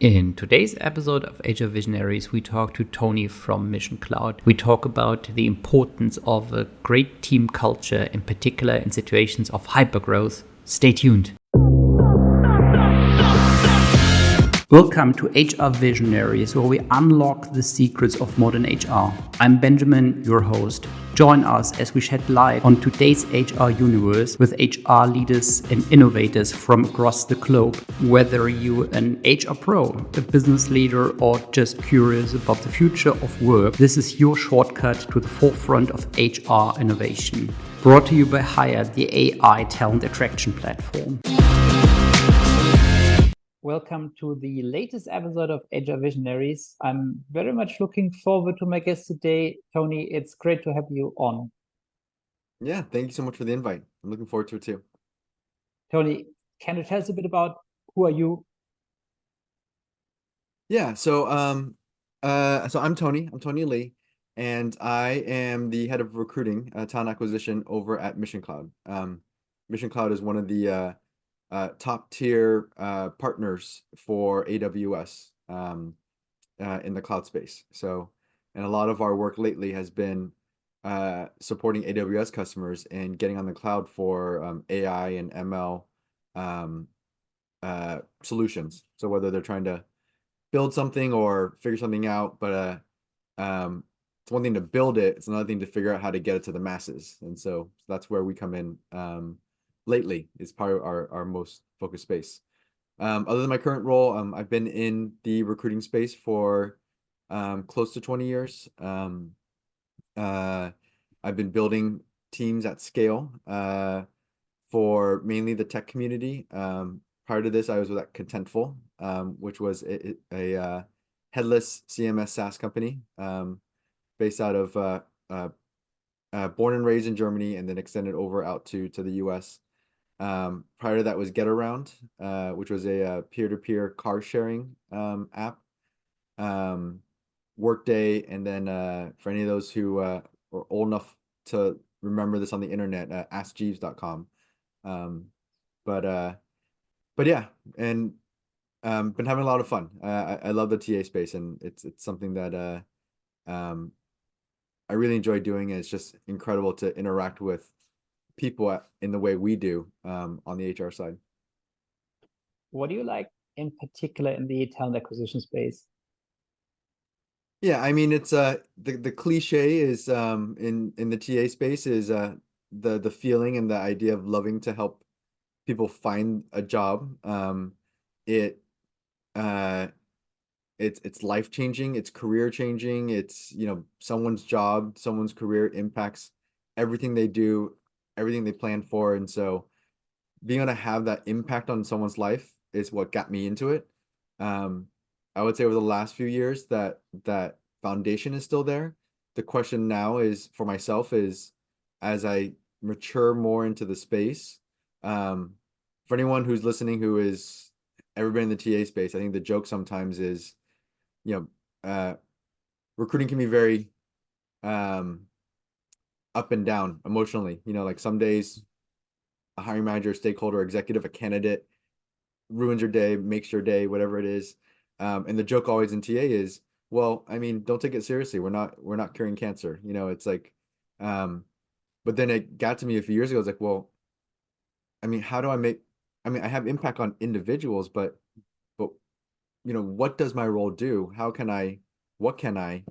In today's episode of HR Visionaries, we talk to Tony from Mission Cloud. We talk about the importance of a great team culture, in particular in situations of hypergrowth. Stay tuned. Welcome to HR Visionaries, where we unlock the secrets of modern HR. I'm Benjamin, your host. Join us as we shed light on today's HR universe with HR leaders and innovators from across the globe. Whether you're an HR pro, a business leader, or just curious about the future of work, this is your shortcut to the forefront of HR innovation. Brought to you by Hire, the AI talent attraction platform. Welcome to the latest episode of HR Visionaries. I'm very much looking forward to my guest today. Tony, it's great to have you on. Yeah, thank you so much for the invite. I'm looking forward to it too. Tony, can you tell us a bit about who are you? Yeah, so I'm Tony. I'm Tony Lee, and I am the head of recruiting, talent acquisition over at Mission Cloud. Mission Cloud is one of the top tier partners for AWS in the cloud space. So, and a lot of our work lately has been supporting AWS customers and getting on the cloud for AI and ML solutions. So whether they're trying to build something or figure something out, but it's one thing to build it, it's another thing to figure out how to get it to the masses. And so that's where we come in lately. Is part of our most focused space. Other than my current role, I've been in the recruiting space for close to 20 years. I've been building teams at scale for mainly the tech community. Prior to this, I was at Contentful, which was a headless CMS SaaS company based out of born and raised in Germany and then extended over out to the US. Prior to that was GetAround, which was a peer-to-peer car sharing app. Workday, and then for any of those who are old enough to remember this on the internet, AskJeeves.com. But yeah, and been having a lot of fun. I love the TA space, and it's something that I really enjoy doing, and it's just incredible to interact with people in the way we do on the HR side. What do you like in particular in the talent acquisition space? Yeah, I mean, it's the cliche is in the TA space is the feeling and the idea of loving to help people find a job. It it's life changing, it's career changing, it's someone's job, someone's career impacts everything they do, everything they plan for, and so being able to have that impact on someone's life is what got me into it. I would say over the last few years that foundation is still there. The question now is for myself is as I mature more into the space, for anyone who's listening who is ever been in the TA space, I think the joke sometimes is, recruiting can be very up and down emotionally. Like some days a hiring manager, stakeholder, executive, a candidate ruins your day, makes your day, whatever it is. And the joke always in TA is, well, I mean, don't take it seriously. We're not curing cancer. It's like, but then it got to me a few years ago. It's like, well, I mean, how do I have impact on individuals, but what does my role do? What can I,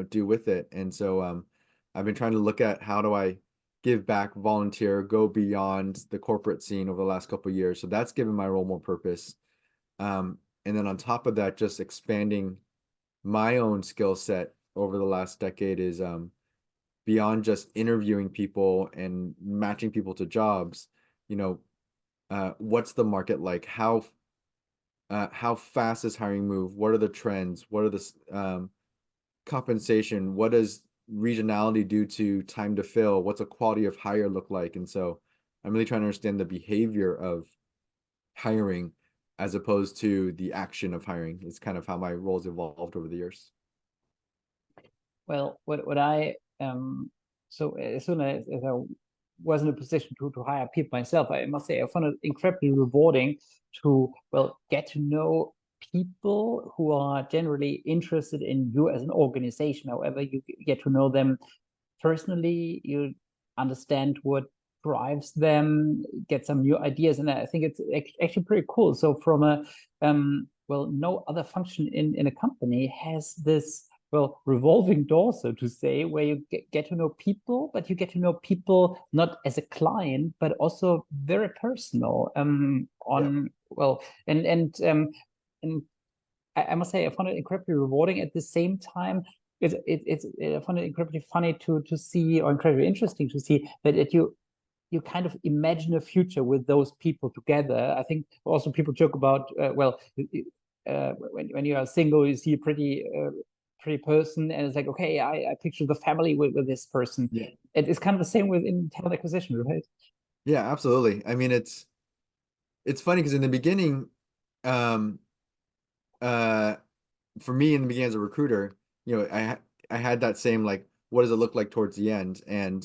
do with it? And so, I've been trying to look at how do I give back, volunteer, go beyond the corporate scene over the last couple of years. So that's given my role more purpose. And then on top of that, just expanding my own skill set over the last decade is beyond just interviewing people and matching people to jobs. What's the market like? How fast does hiring move? What are the trends? What are the compensation? What does regionality do to time to fill? What's a quality of hire look like? And so I'm really trying to understand the behavior of hiring as opposed to the action of hiring. It's kind of how my roles evolved over the years. Well, what I so as soon as I was in a position to hire people myself, I must say I found it incredibly rewarding to get to know people who are generally interested in you as an organization. However, you get to know them personally, you understand what drives them, get some new ideas, and I think it's actually pretty cool. So from a well, no other function in a company has this revolving door, so to say, where you get to know people, but you get to know people not as a client, but also very personal. And I must say I found it incredibly rewarding. At the same time, I found it incredibly funny to see, or incredibly interesting to see that you kind of imagine a future with those people together. I think also people joke about when you are single, you see a pretty person, and it's like, okay, I picture the family with this person. Yeah. It's kind of the same within talent acquisition, right? Yeah, absolutely. I mean, it's funny because in the beginning, um, uh, for me in the beginning as a recruiter, I had that same like, what does it look like towards the end? And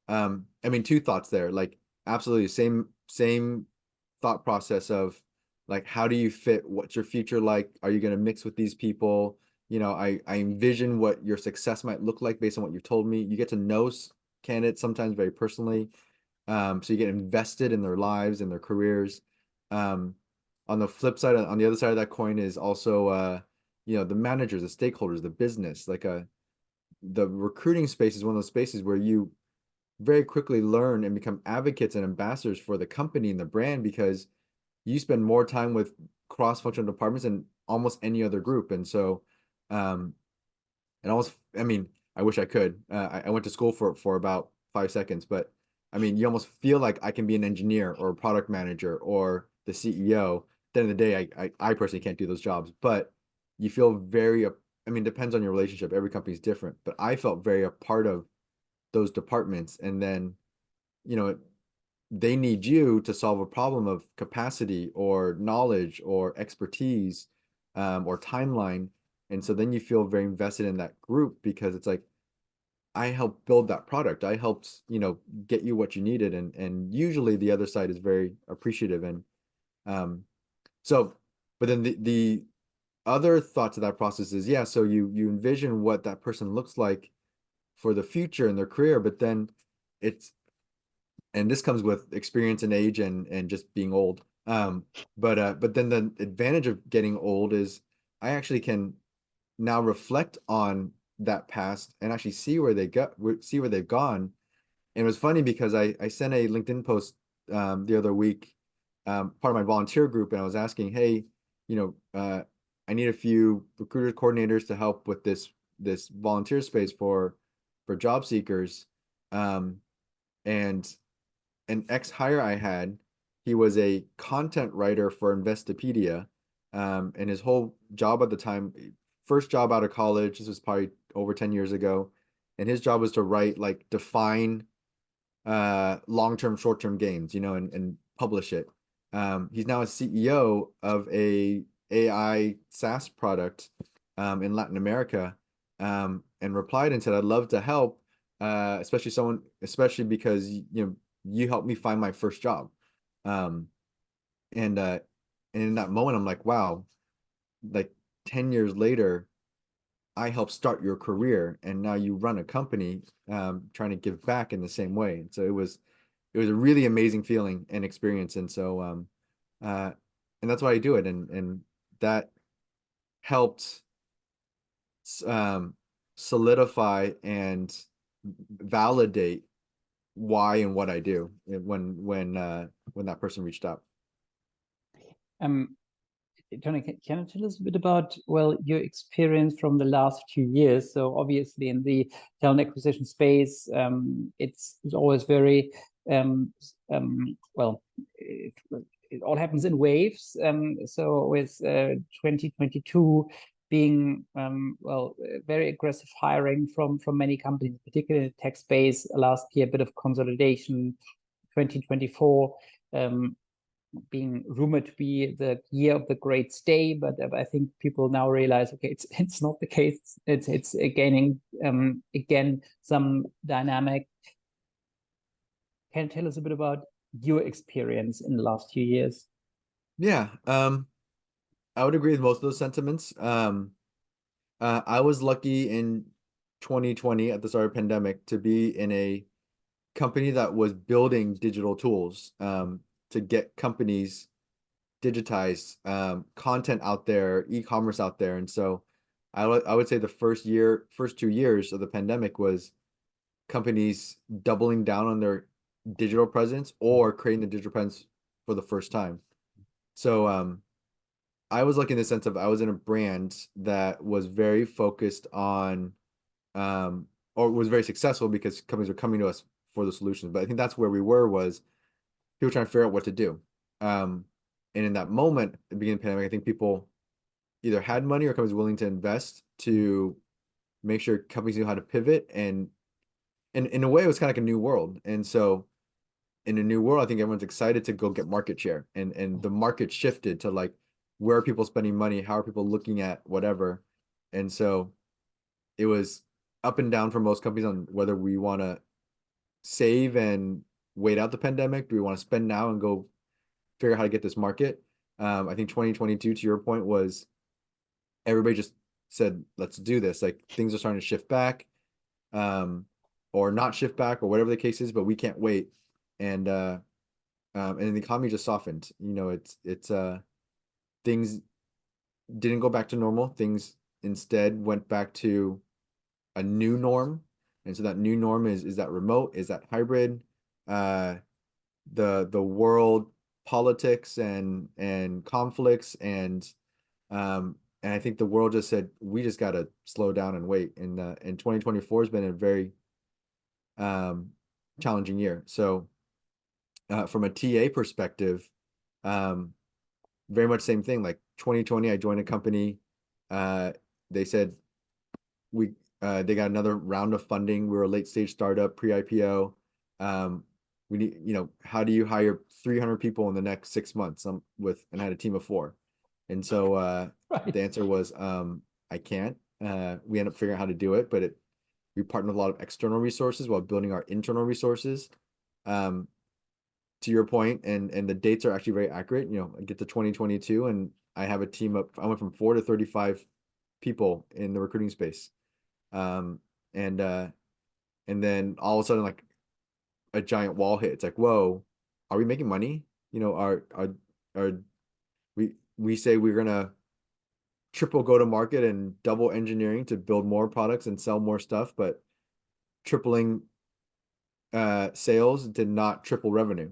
I mean, two thoughts there, like absolutely same thought process of like, how do you fit? What's your future like? Are you going to mix with these people? I envision what your success might look like based on what you've told me. You get to know candidates sometimes very personally. So you get invested in their lives and their careers. On the flip side, on the other side of that coin is also, the managers, the stakeholders, the business. Like the recruiting space is one of those spaces where you very quickly learn and become advocates and ambassadors for the company and the brand, because you spend more time with cross-functional departments than almost any other group. And so, and almost, I mean, I wish I could. I went to school for about 5 seconds, but I mean, you almost feel like I can be an engineer or a product manager or the CEO. At the end of the day, I personally can't do those jobs, but you feel very, I mean, depends on your relationship. Every company is different, but I felt very a part of those departments. And then, they need you to solve a problem of capacity or knowledge or expertise, or timeline. And so then you feel very invested in that group, because it's like, I helped build that product. I helped, get you what you needed. And usually the other side is very appreciative. And so, but then the other thought to that process is, yeah, so you envision what that person looks like for the future in their career, but then and this comes with experience and age and just being old. But then the advantage of getting old is I actually can now reflect on that past and actually see where they've gone. And it was funny because I sent a LinkedIn post the other week, part of my volunteer group, and I was asking, hey, I need a few recruiter coordinators to help with this volunteer space for job seekers. And an ex-hire I had, he was a content writer for Investopedia, and his whole job at the time, first job out of college, this was probably over 10 years ago, and his job was to write, like, define long-term, short-term games, and publish it. He's now a CEO of a AI SaaS product in Latin America, and replied and said, I'd love to help, especially because you helped me find my first job. And in that moment, I'm like, wow, like 10 years later, I helped start your career, and now you run a company, trying to give back in the same way. And so it was a really amazing feeling and experience. And so and that's why I do it. And that helped solidify and validate why and what I do when that person reached out. Tony, can you tell us a bit about, your experience from the last few years? So obviously in the talent acquisition space, it's always very, it all happens in waves. So with 2022 being, very aggressive hiring from many companies, particularly in the tech space, last year, a bit of consolidation, 2024, being rumored to be the year of the great stay, but I think people now realize, okay, it's not the case. It's gaining again some dynamic. Can you tell us a bit about your experience in the last few years? Yeah. I would agree with most of those sentiments. I was lucky in 2020 at the start of the pandemic to be in a company that was building digital tools to get companies digitized, content out there, e-commerce out there. And so I would say the first 2 years of the pandemic was companies doubling down on their digital presence or creating the digital presence for the first time. So I was lucky in the sense of I was in a brand that was very focused on or was very successful because companies were coming to us for the solutions. But I think that's where we was people trying to figure out what to do. And in that moment, at the beginning of the pandemic, I think people either had money or companies willing to invest to make sure companies knew how to pivot. And in a way, it was kind of like a new world. And so in a new world, I think everyone's excited to go get market share. And the market shifted to like, where are people spending money? How are people looking at whatever? And so it was up and down for most companies on whether we want to save and wait out the pandemic. Do we want to spend now and go figure out how to get this market? I think 2022, to your point, was everybody just said, let's do this. Like things are starting to shift back, or not shift back, or whatever the case is, but we can't wait. And the economy just softened. You know, it's things didn't go back to normal. Things instead went back to a new norm. And so that new norm is that remote, is that hybrid, the world politics and conflicts and I think the world just said we just got to slow down and wait. And 2024 has been a very challenging year. So from a TA perspective, very much same thing. Like 2020, I joined a company. They said they got another round of funding. We were a late stage startup, pre-IPO. We need, how do you hire 300 people in the next 6 months? And I had a team of 4. And so Right. the answer was, I can't. We ended up figuring out how to do it, but we partnered with a lot of external resources while building our internal resources. To your point, and the dates are actually very accurate. I get to 2022 and I have a team I went from 4 to 35 people in the recruiting space. And then all of a sudden, like a giant wall hit. It's like, whoa, are we making money? We say we're gonna triple go to market and double engineering to build more products and sell more stuff, but tripling sales did not triple revenue.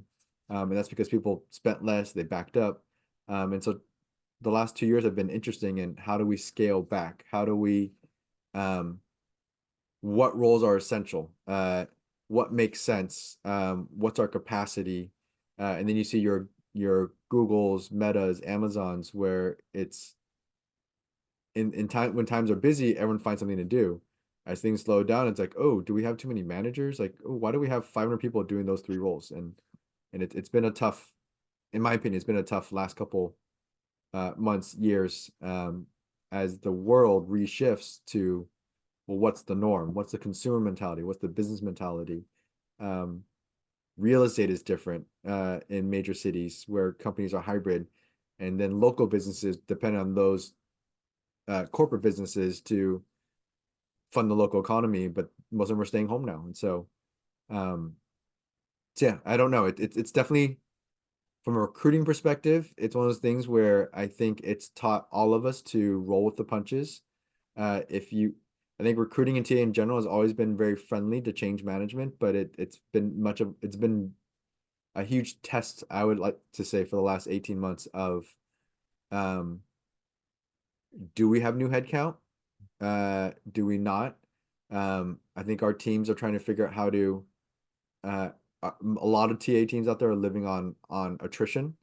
And that's because people spent less, they backed up. And so the last 2 years have been interesting in how do we scale back? How do we what roles are essential? What makes sense? What's our capacity? And then you see your Googles, Metas, Amazons, where it's in time when times are busy, everyone finds something to do. As things slow down, it's like, oh, do we have too many managers? Like, oh, why do we have 500 people doing those 3 roles? And it's been a tough, in my opinion, it's been a tough last couple months, years, as the world reshifts to, well, what's the norm? What's the consumer mentality? What's the business mentality? Real estate is different in major cities where companies are hybrid, and then local businesses depend on those corporate businesses to fund the local economy, but most of them are staying home now. And so, yeah, I don't know. It's definitely, from a recruiting perspective, it's one of those things where I think it's taught all of us to roll with the punches. I think recruiting and TA in general has always been very friendly to change management, but it's been a huge test, I would like to say, for the last 18 months of, do we have new headcount? Do we not? I think our teams are trying to figure out how to, a lot of TA teams out there are living on attrition.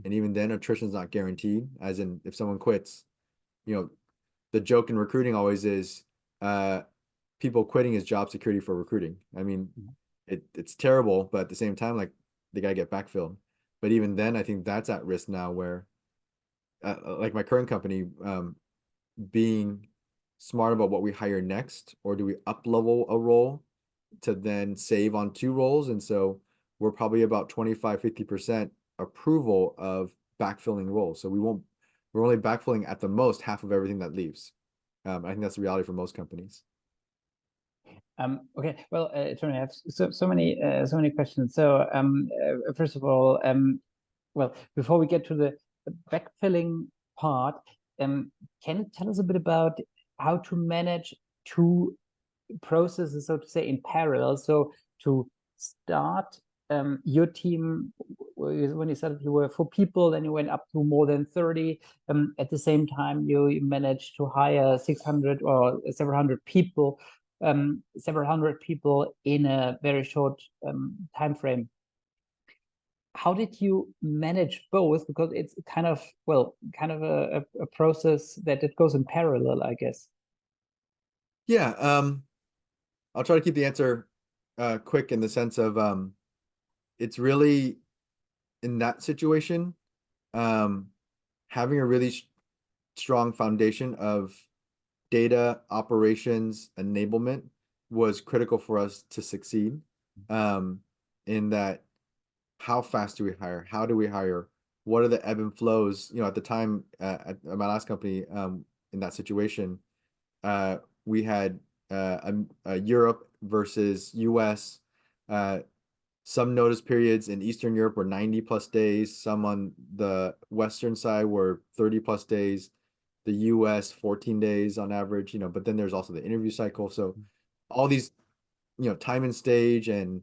And even then, attrition is not guaranteed, as in if someone quits, the joke in recruiting always is, people quitting is job security for recruiting. I mean, it's terrible, but at the same time, like, they gotta get backfilled. But even then, I think that's at risk now, where like my current company, being smart about what we hire next, or do we up level a role to then save on 2 roles? And so we're probably about 25-50% approval of backfilling roles. So we won't we're only backfilling at the most half of everything that leaves. I think that's the reality for most companies. Okay, well, Tony, I have so many questions. So first of all, well, before we get to the backfilling part, can you tell us a bit about how to manage two processes, so to say, in parallel? So to start your team, when you started, you were 4 people, then you went up to more than 30. At the same time, you managed to hire 600 or several hundred people, in a very short time frame. How did you manage both? Because it's kind of, well, kind of a process that it goes in parallel, I guess. Yeah, I'll try to keep the answer quick in the sense of it's really in that situation, having a really strong foundation of data operations enablement was critical for us to succeed. In that, how fast do we hire? How do we hire? What are the ebb and flows? You know, at the time at my last company, in that situation, we had a Europe versus US. Some notice periods in Eastern Europe were 90+ days. Some on the Western side were 30+ days. The US 14 days on average, you know, but then there's also the interview cycle. So all these, you know, time and stage, and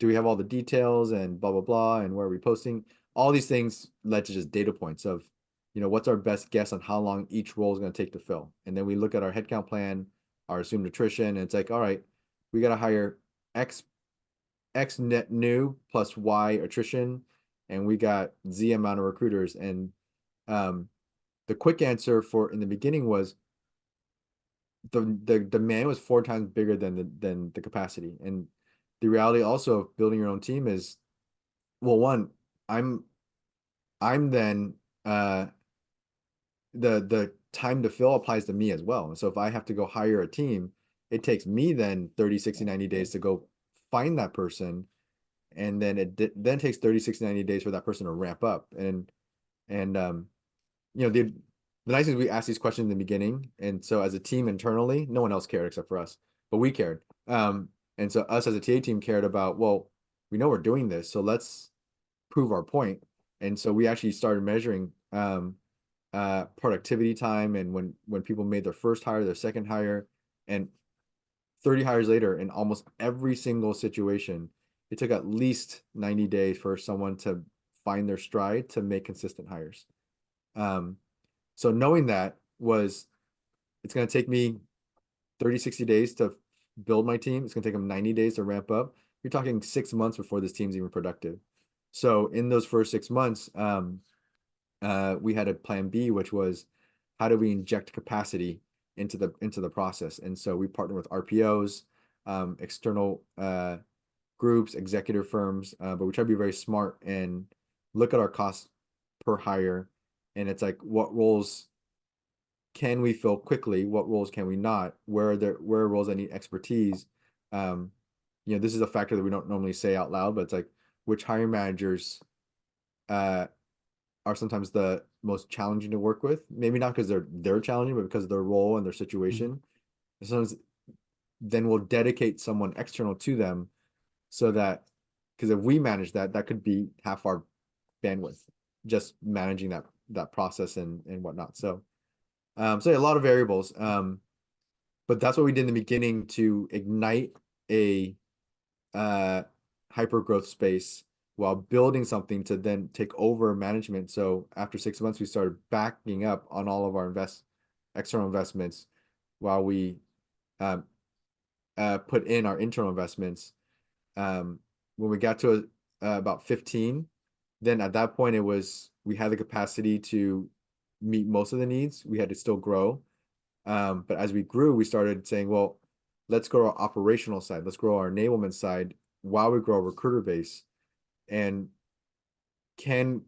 do we have all the details, and blah, blah, blah, and where are we posting? All these things led to just data points of, you know, what's our best guess on how long each role is going to take to fill. And then we look at our headcount plan, our assumed attrition, and it's like, all right, we got to hire X net new plus Y attrition, and we got Z amount of recruiters. And the quick answer for in the beginning was the demand was 4 times bigger than the capacity. And the reality also of building your own team is, well, one, I'm then the time to fill applies to me as well. And so if I have to go hire a team, it takes me then 30, 60, 90 days to go find that person. And then it then takes 30, 60, 90 days for that person to ramp up. And you know, the nice thing is we asked these questions in the beginning. And so as a team internally, no one else cared except for us, but we cared. And so us as a TA team cared about, well, we know we're doing this, so let's prove our point. And so we actually started measuring productivity time, and when people made their first hire, their second hire, and 30 hires later, in almost every single situation, it took at least 90 days for someone to find their stride to make consistent hires. So knowing that it's going to take me 30, 60 days to build my team. It's going to take them 90 days to ramp up. You're talking 6 months before this team's even productive. So in those first 6 months, we had a plan B, which was, how do we inject capacity into the process? And so we partnered with RPOs, external groups, executive firms, but we try to be very smart and look at our costs per hire. And it's like, what roles can we fill quickly? What roles can we not? Where are roles that need expertise? You know, this is a factor that we don't normally say out loud, but it's like, which hiring managers are sometimes the most challenging to work with. Maybe not because they're challenging, but because of their role and their situation. Mm-hmm. Sometimes then we'll dedicate someone external to them, so that, because if we manage that, that could be half our bandwidth, just managing that process and whatnot. So yeah, a lot of variables. But that's what we did in the beginning to ignite a hypergrowth space while building something to then take over management. So after 6 months, we started backing up on all of our external investments while we put in our internal investments. When we got to about 15, then at that point we had the capacity to meet most of the needs. We had to still grow. But as we grew, we started saying, well, let's grow our operational side. Let's grow our enablement side while we grow our recruiter base. And can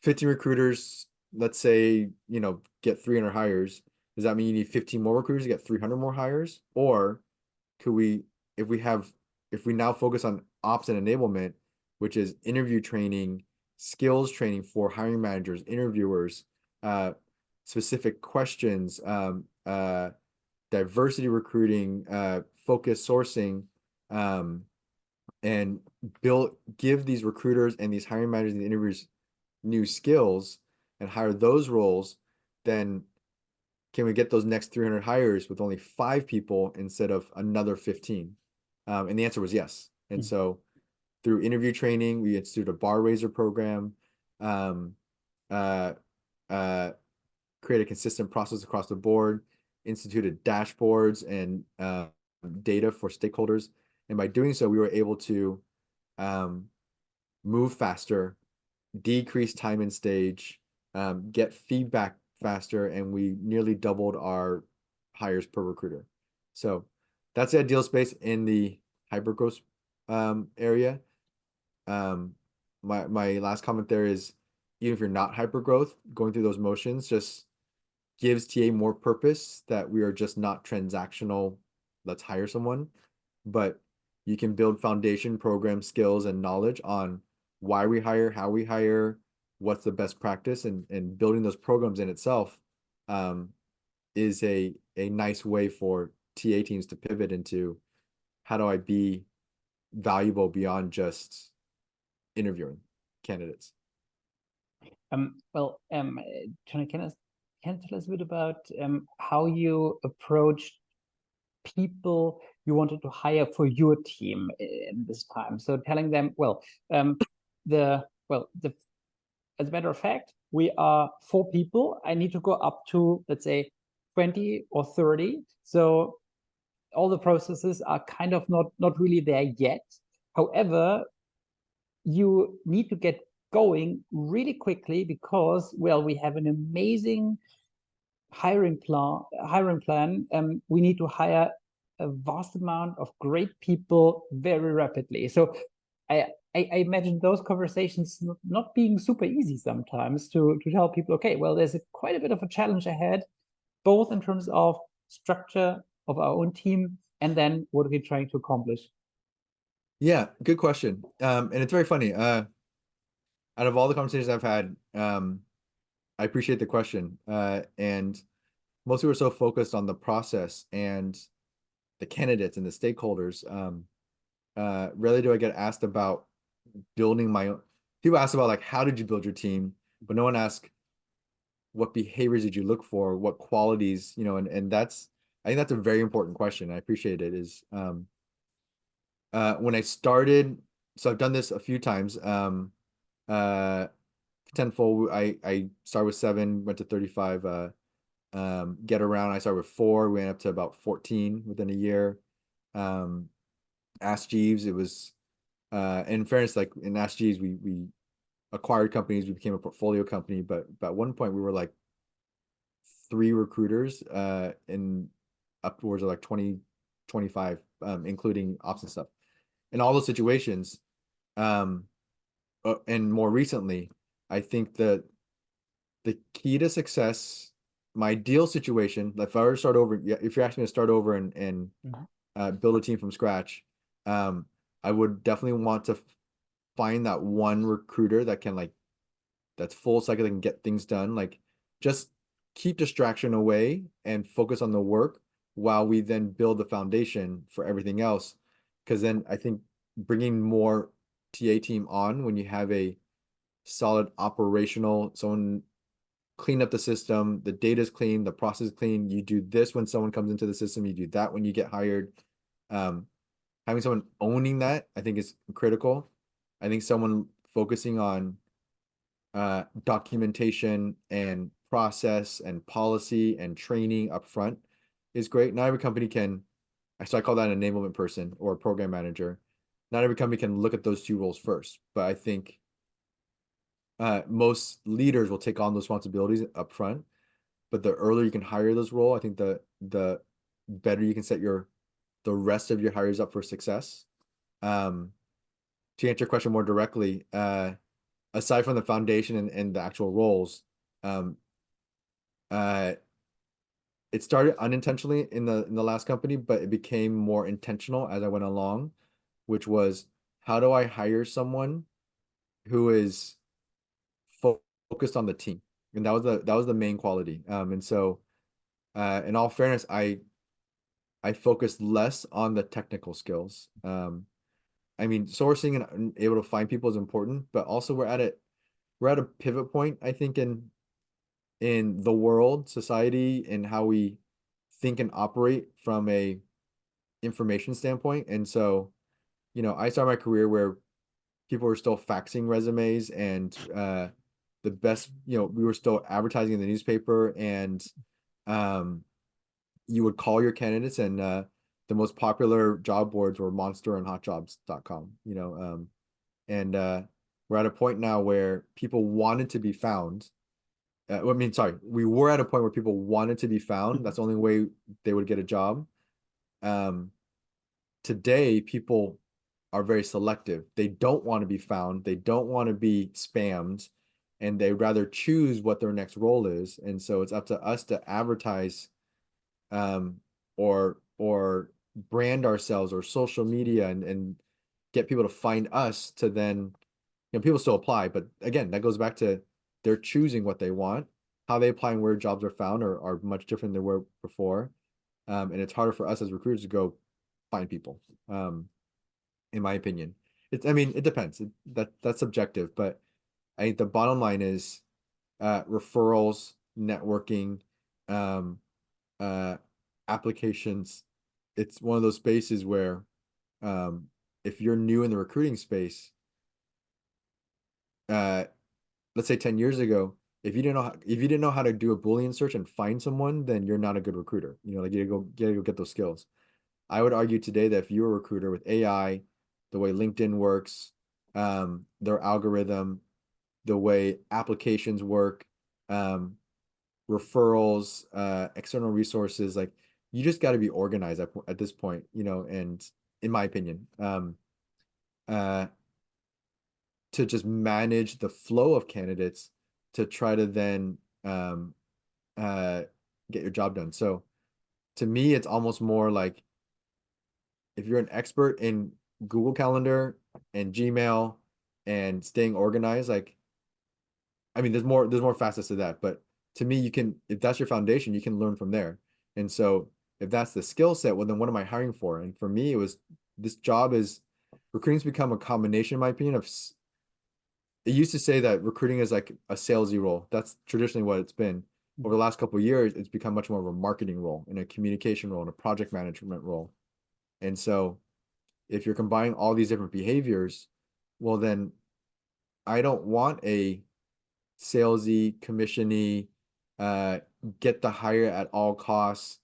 15 recruiters, let's say, you know, get 300 hires? Does that mean you need 15 more recruiters to get 300 more hires? Or could we, if we now focus on ops and enablement, which is interview training skills training for hiring managers, interviewers, specific questions, diversity recruiting, focus sourcing, and give these recruiters and these hiring managers and the interviewers new skills and hire those roles, then can we get those next 300 hires with only 5 people instead of another 15? And the answer was yes. And so through interview training, we instituted a bar raiser program, create a consistent process across the board, instituted dashboards and data for stakeholders. And by doing so, we were able to move faster, decrease time and stage, get feedback faster, and we nearly doubled our hires per recruiter. So that's the ideal space in the hypergrowth area. My last comment there is, even if you're not hypergrowth, going through those motions just gives TA more purpose, that we are just not transactional, let's hire someone, but you can build foundation program skills and knowledge on why we hire, how we hire, what's the best practice, and building those programs in itself is a nice way for TA teams to pivot into, how do I be valuable beyond just interviewing candidates? Tony, can you tell us a bit about how you approached people you wanted to hire for your team in this time? So telling them, as a matter of fact, we are 4 people. I need to go up to, let's say, 20 or 30. So all the processes are kind of not really there yet. However, you need to get going really quickly because, well, we have an amazing hiring plan. We need to hire a vast amount of great people very rapidly. So I imagine those conversations not being super easy sometimes to tell people, okay, well, there's quite a bit of a challenge ahead, both in terms of structure of our own team and then what we're trying to accomplish. Yeah, good question. And it's very funny. Out of all the conversations I've had, I appreciate the question. And most people are so focused on the process and the candidates and the stakeholders. Rarely do I get asked about building my own. People ask about, like, how did you build your team? But no one asks, what behaviors did you look for? What qualities, and that's, I think that's a very important question. I appreciate it. Is when I started, so I've done this a few times. Tenfold, I started with 7, went to 35. Get around, I started with 4, we went up to about 14 within a year. Ask Jeeves, it was, in fairness, like in Ask Jeeves, we acquired companies, we became a portfolio company, but at one point we were like 3 recruiters, in upwards of like 20, 25, including ops and stuff. In all those situations, and more recently, I think that the key to success, my ideal situation, if I were to start over, if you're asking me to start over and build a team from scratch, I would definitely want to find that one recruiter that can, that's full cycle, that can get things done. Like, just keep distraction away and focus on the work while we then build the foundation for everything else. Because then I think bringing more TA team on when you have a solid operational, someone clean up the system, the data is clean, the process is clean. You do this when someone comes into the system, you do that when you get hired. Having someone owning that, I think, is critical. I think someone focusing on documentation and process and policy and training up front is great. Not every company can, so I call that an enablement person or a program manager. Not every company can look at those 2 roles first, but I think most leaders will take on those responsibilities up front. But the earlier you can hire those roles, I think the better you can set the rest of your hires up for success. To answer your question more directly, aside from the foundation and the actual roles, it started unintentionally in the last company, but it became more intentional as I went along, which was, how do I hire someone who is focused on the team, and that was the main quality. And so, in all fairness, I focused less on the technical skills. I mean, sourcing and able to find people is important, but also we're at a pivot point, I think, in the world, society, and how we think and operate from a information standpoint. And so, I started my career where people were still faxing resumes, and the best, we were still advertising in the newspaper, and you would call your candidates, and the most popular job boards were Monster and hotjobs.com, and we're at a point now where people wanted to be found. We were at a point where people wanted to be found. That's the only way they would get a job. Today, people are very selective. They don't want to be found. They don't want to be spammed, and they rather choose what their next role is. And so it's up to us to advertise, or brand ourselves, or social media, and get people to find us to then, people still apply, but again, that goes back to they're choosing what they want. How they apply and where jobs are found are much different than they were before. And it's harder for us as recruiters to go find people. In my opinion, I mean, it depends. That's subjective, but I think the bottom line is referrals, networking, applications. It's one of those spaces where if you're new in the recruiting space, let's say 10 years ago, if you didn't know how to do a Boolean search and find someone, then you're not a good recruiter. Like, you gotta go get those skills. I would argue today that if you're a recruiter, with AI, the way LinkedIn works, their algorithm, the way applications work, referrals, external resources, like, you just got to be organized at this point, and in my opinion, to just manage the flow of candidates to try to then get your job done. So to me, it's almost more like, if you're an expert in Google Calendar and Gmail and staying organized, like, I mean, there's more facets to that, but to me, if that's your foundation, you can learn from there. And so if that's the skill set, well, then what am I hiring for? And for me, recruiting's become a combination, in my opinion, it used to say that recruiting is like a salesy role. That's traditionally what it's been. Over the last couple of years, it's become much more of a marketing role, and a communication role, and a project management role. And so if you're combining all these different behaviors, well, then I don't want a salesy, commissiony, get the hire at all costs,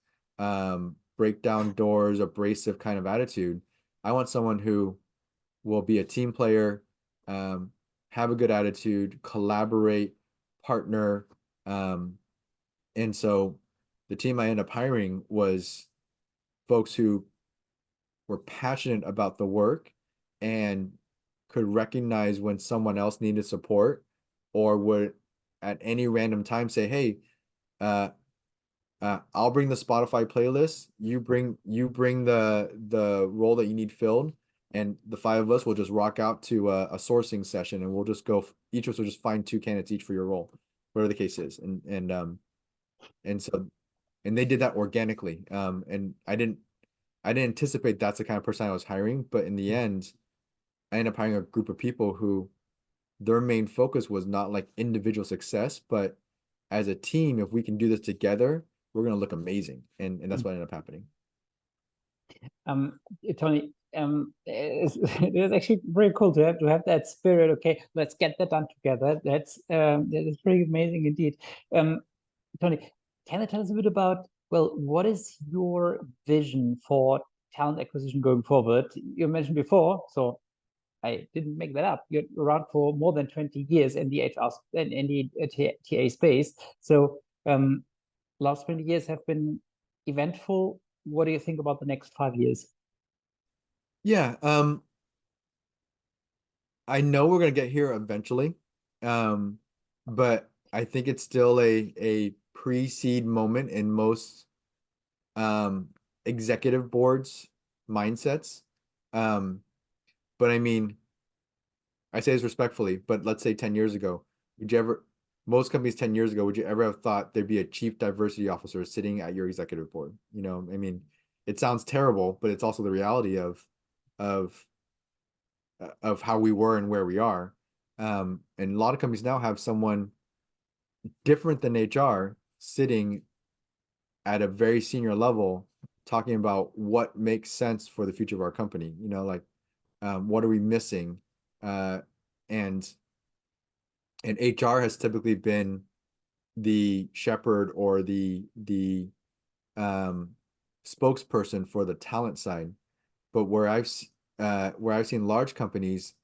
break down doors, abrasive kind of attitude. I want someone who will be a team player, have a good attitude, collaborate, partner. And so the team I ended up hiring was folks who were passionate about the work and could recognize when someone else needed support, or would at any random time say, hey, I'll bring the Spotify playlist, you bring the role that you need filled, and the five of us will just rock out to a sourcing session, and we'll just go, each of us will just find 2 candidates each for your role, whatever the case is. And they did that organically. And I didn't anticipate that's the kind of person I was hiring, but in the end, I ended up hiring a group of people who their main focus was not like individual success, but as a team, if we can do this together, we're going to look amazing. And that's what ended up happening. Tony, it's actually very cool to have that spirit. Okay, let's get that done together. That is pretty amazing indeed. Tony, can you tell us a bit about, well, what is your vision for talent acquisition going forward? You mentioned before, so I didn't make that up. You're around for more than 20 years in the HR and in the TA space. So last 20 years have been eventful. What do you think about the next 5 years? Yeah, I know we're going to get here eventually, but I think it's still a pre-seed moment in most executive boards' mindsets. But I mean, I say this respectfully, but let's say 10 years ago, most companies 10 years ago, would you ever have thought there'd be a chief diversity officer sitting at your executive board? You know, I mean, it sounds terrible, but it's also the reality of how we were and where we are. And a lot of companies now have someone different than HR sitting at a very senior level talking about what makes sense for the future of our company. You know, like what are we missing? And HR has typically been the shepherd or the spokesperson for the talent side. But where I've seen large companies,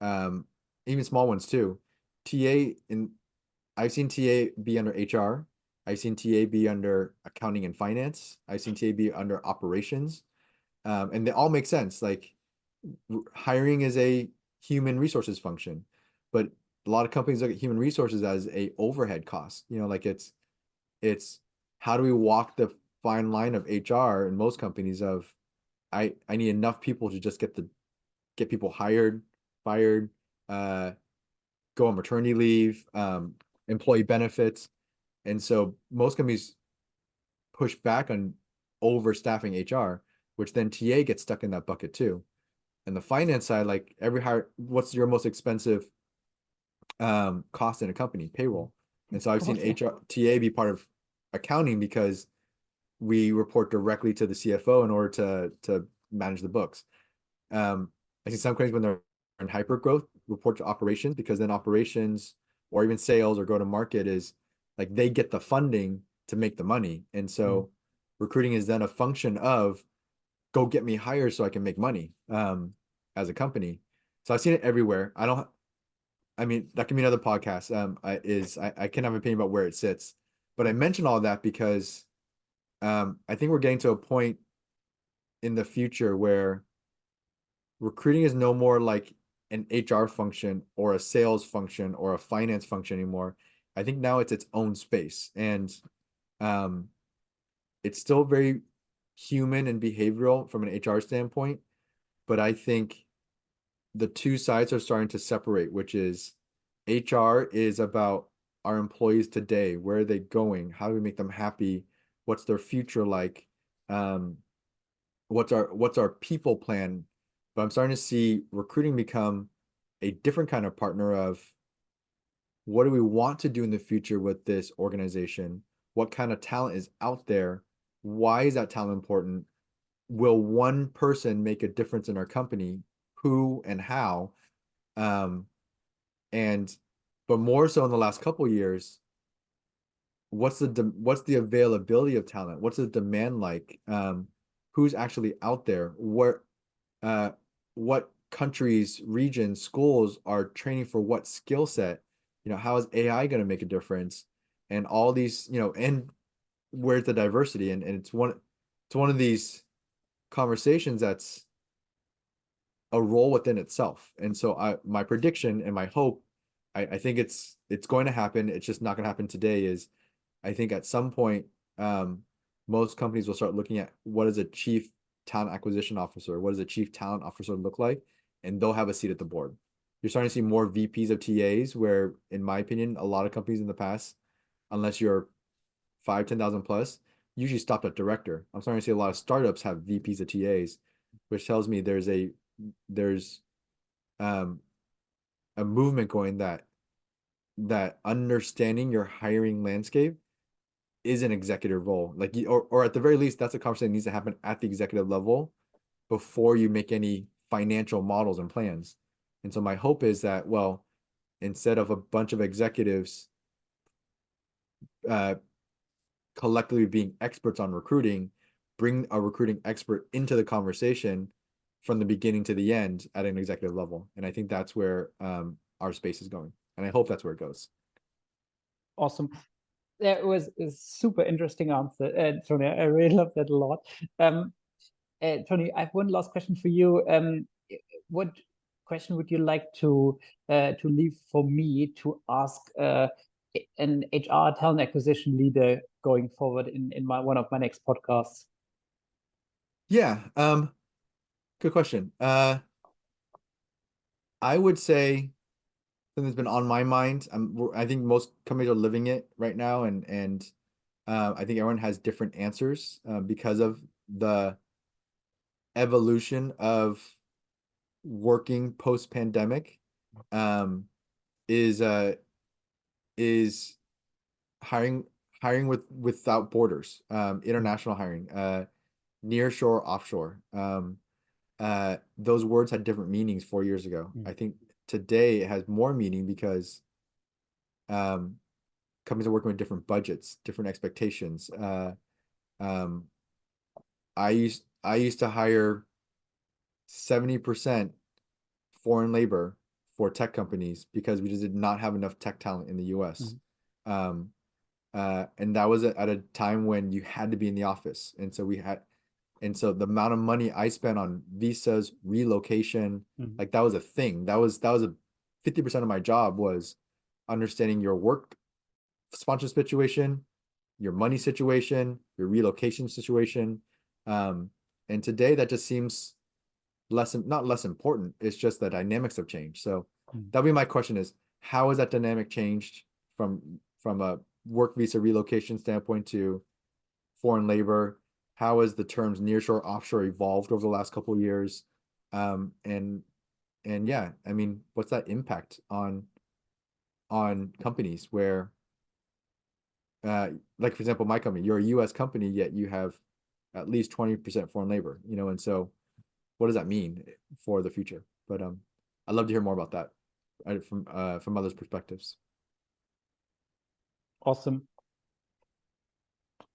even small ones too, I've seen TA be under HR. I've seen TA be under accounting and finance. I've seen TA be under operations. And they all make sense. Like hiring is a human resources function, but a lot of companies look at human resources as a overhead cost. You know, like it's how do we walk the fine line of HR in most companies of I need enough people to just get people hired, fired, go on maternity leave, employee benefits. And so most companies push back on overstaffing HR, which then TA gets stuck in that bucket too. And the finance side, like every hire, what's your most expensive cost in a company? Payroll. And so I've seen HR TA be part of accounting because we report directly to the CFO in order to manage the books. I see some companies when they're in hypergrowth report to operations, because then operations or even sales or go to market is like they get the funding to make the money. And so recruiting is then a function of go get me hired so I can make money as a company. So I've seen it everywhere. I mean, that can be another podcast. I can have an opinion about where it sits, but I mention all that because I think we're getting to a point in the future where recruiting is no more like an HR function or a sales function or a finance function anymore. I think now it's its own space, and it's still very human and behavioral from an HR standpoint, but I think the two sides are starting to separate, which is HR is about our employees today. Where are they going? How do we make them happy? What's their future like? What's our people plan? But I'm starting to see recruiting become a different kind of partner of what do we want to do in the future with this organization? What kind of talent is out there? Why is that talent important? Will one person make a difference in our company? Who and how? But more so in the last couple of years, what's the availability of talent? What's the demand like? Who's actually out there? What countries, regions, schools are training for what skill set? You know, how is AI going to make a difference? And all these, you know, and where's the diversity? And it's one of these conversations that's a role within itself. And so my prediction and my hope, I think it's going to happen. It's just not going to happen today. Is I think at some point, most companies will start looking at what is a chief talent acquisition officer, what does a chief talent officer look like, and they'll have a seat at the board. You're starting to see more VPs of TAs, where, in my opinion, a lot of companies in the past, unless you're 10,000 plus, usually stopped at director. I'm starting to see a lot of startups have VPs of TAs, which tells me there's a movement going that understanding your hiring landscape is an executive role. Like, or at the very least, that's a conversation that needs to happen at the executive level before you make any financial models and plans. And so my hope is that, well, instead of a bunch of executives collectively being experts on recruiting, bring a recruiting expert into the conversation from the beginning to the end at an executive level. And I think that's where our space is going. And I hope that's where it goes. Awesome. That was a super interesting answer, Tony. I really love that a lot. Tony, I have one last question for you. What question would you like to leave for me to ask an HR talent acquisition leader going forward in one of my next podcasts? Yeah, good question. I would say that's been on my mind. I think most companies are living it right now, and I think everyone has different answers because of the evolution of working post-pandemic. Is hiring without borders, international hiring, nearshore, offshore. Those words had different meanings 4 years ago. I think today it has more meaning because companies are working with different budgets, different expectations. I used to hire 70% foreign labor for tech companies because we just did not have enough tech talent in the US. And that was at a time when you had to be in the office. And so the amount of money I spent on visas, relocation, like that was a thing. That was a 50% of my job was understanding your work sponsorship situation, your money situation, your relocation situation. And today that just seems not less important. It's just the dynamics have changed. So that'll be my question is, how has that dynamic changed from a work visa relocation standpoint to foreign labor? How has the terms nearshore, offshore evolved over the last couple of years? And yeah, I mean, what's that impact on companies where, like for example, my company, you're a U.S. company, yet you have at least 20% foreign labor, and so what does that mean for the future? But I'd love to hear more about that from others' perspectives. Awesome.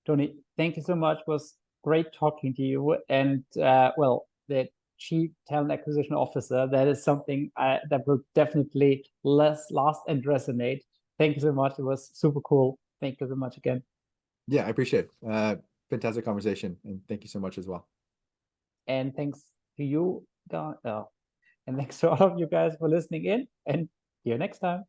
Tony, thank you so much. It was great talking to you. And well, the Chief Talent Acquisition Officer, that is something that will definitely last and resonate. Thank you so much. It was super cool. Thank you so much again. Yeah, I appreciate it. Fantastic conversation. And thank you so much as well. And thanks to you, and thanks to all of you guys for listening in. And see you next time.